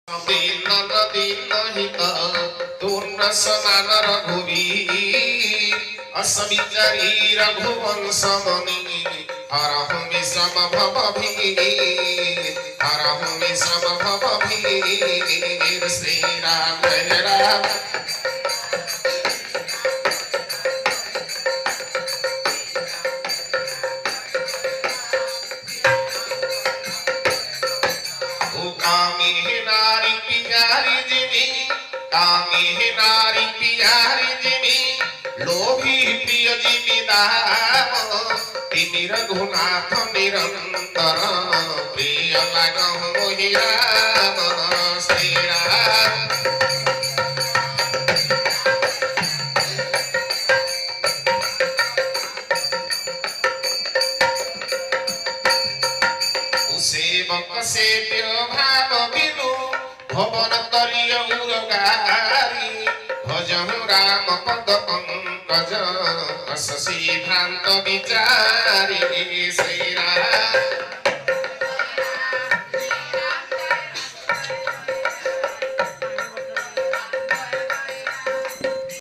दीन दीन हित पूर्ण समान रघुवीर असविचारी रघुवंश मुनि हरहु विषम भव भीर हरहु विषम भव भीर श्री राम जय राम कामी नारी प्यारी जिमी कामी नारी प्यारी जिमी लोभी प्रिय जिमी दाम तिनी रघुनाथ निरंतर प्रिय लागहु मोहि राम श्री राम सेवक सेव्य भाव बिनु भवन तरिय उरगारी भजहु राम पद पंकज अससी भ्रांत विचारी